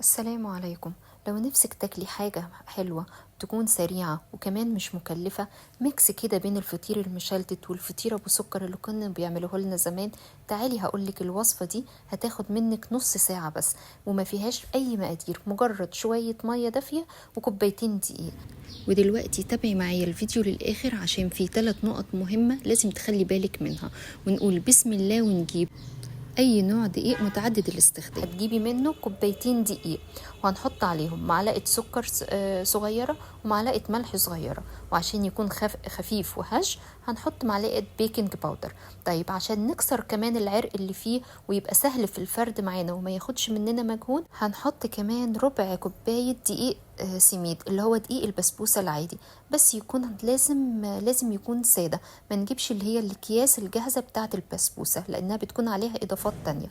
السلام عليكم. لو نفسك تاكلي حاجة حلوة تكون سريعة وكمان مش مكلفة، ميكس كده بين الفطير المشلتت والفطيرة ابو سكر اللي كنا بيعملوه لنا زمان. تعالي هقولك الوصفة دي هتاخد منك نص ساعة بس، وما فيهاش اي مقادير، مجرد شوية مية دافية وكوبايتين دقيق. ودلوقتي تابعي معايا الفيديو للآخر عشان فيه 3 نقط مهمة لازم تخلي بالك منها. ونقول بسم الله ونجيب اي نوع دقيق متعدد الاستخدام. هتجيبي منه كوبايتين دقيق، وهنحط عليهم معلقه سكر صغيره ومعلقه ملح صغيره، وعشان يكون خفيف وهش هنحط معلقه بيكنج باودر. طيب عشان نكسر كمان العرق اللي فيه ويبقى سهل في الفرد معانا وما ياخدش مننا مجهود، هنحط كمان ربع كوبايه دقيق سميد اللي هو دقيق البسبوسه العادي، بس يكون لازم يكون ساده. ما نجيبش اللي هي الاكياس الجاهزه بتاعه البسبوسه لانها بتكون عليها اضافات تانية.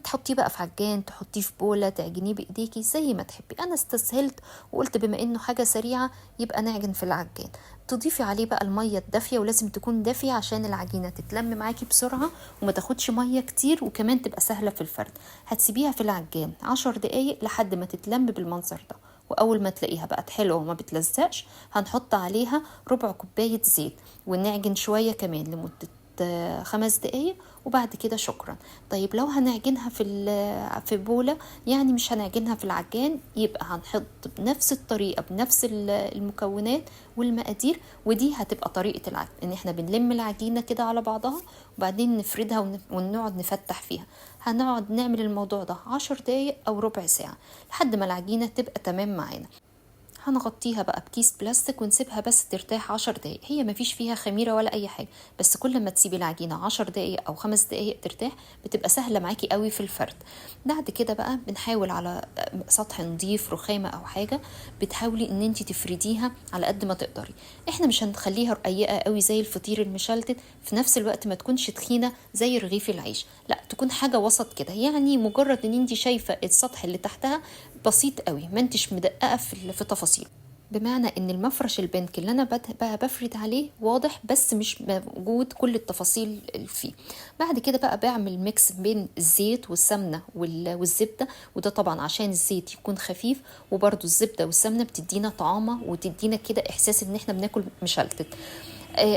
تحطيه بقى في عجان، تحطيه في بوله، تعجنيه بايديكي زي ما تحبي. انا استسهلت وقلت بما انه حاجه سريعه يبقى نعجن في العجان. تضيفي عليه بقى الميه الدافيه، ولازم تكون دافيه عشان العجينه تتلم معاكي بسرعه وما تاخدش ميه كتير، وكمان تبقى سهله في الفرد. هتسيبيها في العجان 10 دقايق لحد ما تتلم بالمنظر ده. واول ما تلاقيها بقت حلوه وما بتلزقش هنحط عليها ربع كوبايه زيت، ونعجن شويه كمان لمده 5 دقايق، وبعد كده شكرا. طيب لو هنعجنها في بولة، يعني مش هنعجنها في العجان، يبقى هنحط بنفس الطريقة بنفس المكونات والمقادير. ودي هتبقى طريقة العجن، ان احنا بنلم العجينة كده على بعضها وبعدين نفردها ونقعد نفتح فيها. هنقعد نعمل الموضوع ده 10 دقايق او ربع ساعة لحد ما العجينة تبقى تمام معانا. هنغطيها بقى بكيس بلاستيك ونسيبها بس ترتاح 10 دقايق. هي مفيش فيها خميرة ولا أي حاجة، بس كل ما تسيبي العجينة 10 دقايق أو 5 دقايق ترتاح بتبقى سهلة معاكي قوي في الفرد. بعد كده بقى بنحاول على سطح نضيف رخامة أو حاجة، بتحاولي إن انتي تفرديها على قد ما تقدري. احنا مش هنخليها رقيقة قوي زي الفطير المشلتت، في نفس الوقت ما تكونش تخينة زي رغيف العيش، لا تكون حاجة وسط كده، يعني مجرد ان انتي شايفة السطح اللي تحتها بسيط قوي، ما انتش مدققة في تفاصيل. بمعنى ان المفرش البنك اللي انا بقى بفرد عليه واضح بس مش موجود كل التفاصيل اللي فيه. بعد كده بقى بعمل ميكس بين الزيت والسمنة والزبدة، وده طبعا عشان الزيت يكون خفيف، وبرضو الزبدة والسمنة بتدينا طعامة وتدينا كده احساس ان احنا بناكل مشلتت.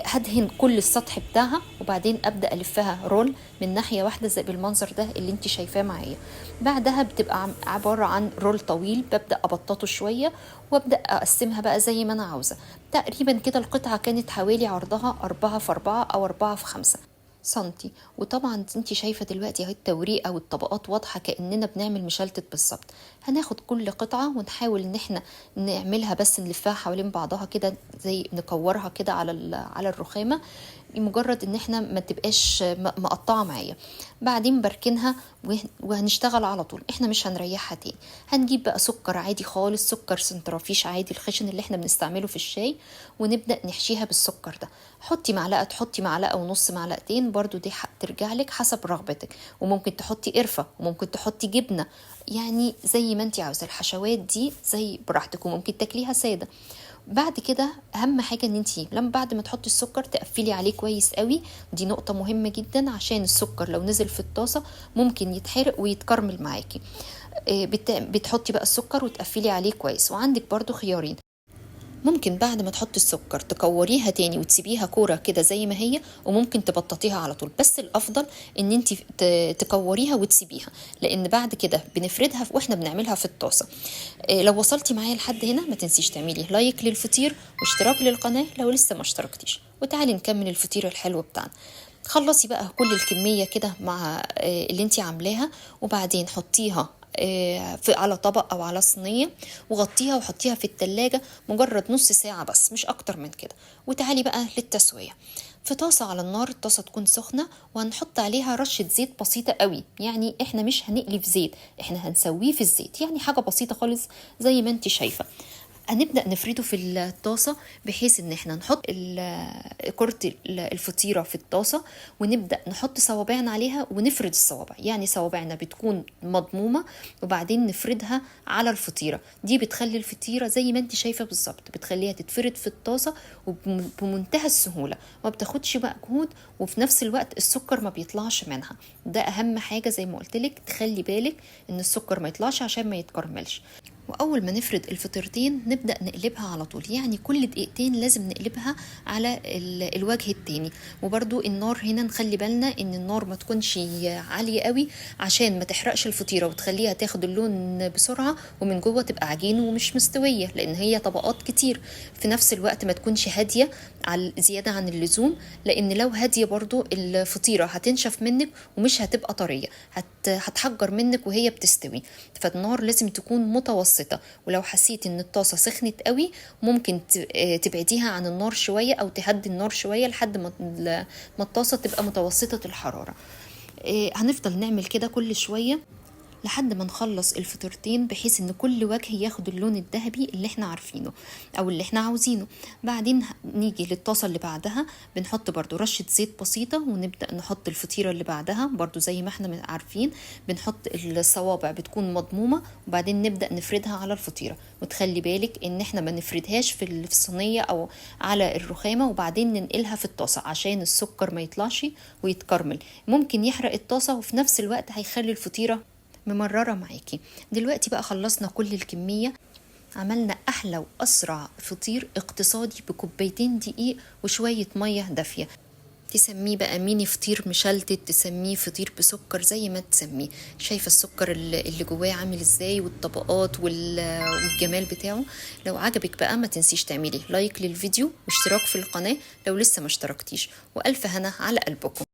هدهن كل السطح بتاعها وبعدين ابدا الفها رول من ناحيه واحده زي بالمنظر ده اللي انت شايفاه معايا. بعدها بتبقى عباره عن رول طويل، ببدا ابططه شويه وابدا اقسمها بقى زي ما انا عاوزه. تقريبا كده القطعه كانت حوالي عرضها 4 في 4 او 4 في 5 سنتي. وطبعا انت شايفه دلوقتي اهي التوريقه والطبقات واضحه كاننا بنعمل مشلتت بالظبط. هناخد كل قطعه ونحاول ان احنا نعملها بس نلفها حوالين بعضها كده، زي نكورها كده على الرخامه، مجرد ان احنا ما تبقاش مقطعه معايا. بعدين بركنها وهنشتغل على طول، احنا مش هنريحها تاني. هنجيب بقى سكر عادي خالص، سكر سنترافيش عادي الخشن اللي احنا بنستعمله في الشاي، ونبدا نحشيها بالسكر ده. حطي معلقه، تحطي معلقه ونص، معلقتين، برضو دي ترجع لك حسب رغبتك. وممكن تحطي قرفه وممكن تحطي جبنه، يعني زي ما انت عاوزه. الحشوات دي زي براحتك، وممكن تاكليها ساده. بعد كده اهم حاجه ان انتي لما بعد ما تحطي السكر تقفلي عليه كويس قوي. دي نقطه مهمه جدا عشان السكر لو نزل في الطاسه ممكن يتحرق ويتكرمل معاكي. بتحطي بقى السكر وتقفلي عليه كويس. وعندك برضو خيارين، ممكن بعد ما تحطي السكر تكوريها تاني وتسيبيها كورة كده زي ما هي، وممكن تبططيها على طول، بس الافضل ان انت تكوريها وتسيبيها، لان بعد كده بنفردها واحنا بنعملها في الطاسة. لو وصلتي معايا لحد هنا ما تنسيش تعملي لايك للفطير واشتراك للقناة لو لسه ما اشتركتيش، وتعالي نكمل الفطير الحلو بتاعنا. خلصي بقى كل الكمية كده مع اللي انتي عاملاها، وبعدين حطيها على طبق او على صينيه، وغطيها وحطيها في التلاجة مجرد نص ساعة بس، مش اكتر من كده. وتعالي بقى للتسوية. في طاسة على النار، الطاسة تكون سخنة، وهنحط عليها رشة زيت بسيطة قوي، يعني احنا مش هنقلي في زيت، احنا هنسويه في الزيت، يعني حاجة بسيطة خالص زي ما انت شايفة. هنبدأ نفرده في الطاسة بحيث ان احنا نحط كرة الفطيرة في الطاسة، ونبدأ نحط صوابعنا عليها ونفرد الصوابع، يعني صوابعنا بتكون مضمومة وبعدين نفردها على الفطيرة. دي بتخلي الفطيرة زي ما انت شايفة بالظبط، بتخليها تتفرد في الطاسة وبمنتهى السهولة، ما بتاخدش مجهود، وفي نفس الوقت السكر ما بيطلعش منها. ده اهم حاجة زي ما قلتلك، تخلي بالك ان السكر ما يطلعش عشان ما يتكرملش. واول ما نفرد الفطيرتين نبدا نقلبها على طول، يعني كل دقيقتين لازم نقلبها على الوجه التاني. وبرده النار هنا نخلي بالنا ان النار ما تكونش عاليه قوي عشان ما تحرقش الفطيره وتخليها تاخد اللون بسرعه ومن جوه تبقى عجين ومش مستويه، لان هي طبقات كتير. في نفس الوقت ما تكونش هاديه على زياده عن اللزوم، لان لو هاديه برضو الفطيره هتنشف منك ومش هتبقى طريه، هتحجر منك وهي بتستوي. فالنار لازم تكون متوسطه، ولو حسيت ان الطاسه سخنت قوي ممكن تبعديها عن النار شويه او تهدي النار شويه لحد ما الطاسه تبقى متوسطه الحراره. هنفضل نعمل كده كل شويه لحد ما نخلص الفطيرتين، بحيث ان كل وجه ياخد اللون الذهبي اللي احنا عارفينه او اللي احنا عاوزينه. بعدين نيجي للطاسه اللي بعدها، بنحط برضو رشه زيت بسيطه ونبدا نحط الفطيره اللي بعدها برضو زي ما احنا عارفين، بنحط الصوابع بتكون مضمومه وبعدين نبدا نفردها على الفطيره. وتخلي بالك ان احنا ما نفردهاش في الصينيه او على الرخامه وبعدين ننقلها في الطاسه عشان السكر ما يطلعش ويتكرمل، ممكن يحرق الطاسه وفي نفس الوقت هيخلي الفطيره ممررة معاكي. دلوقتي بقى خلصنا كل الكمية، عملنا أحلى وأسرع فطير اقتصادي بكوبايتين دقيق وشوية مية دافية. تسميه بقى ميني فطير مشلتت، تسميه فطير بسكر، زي ما تسميه. شايفة السكر اللي جواه عامل ازاي والطبقات والجمال بتاعه. لو عجبك بقى ما تنسيش تعملي لايك للفيديو واشتراك في القناة لو لسه ما اشتركتيش، وألف هنا على قلبكم.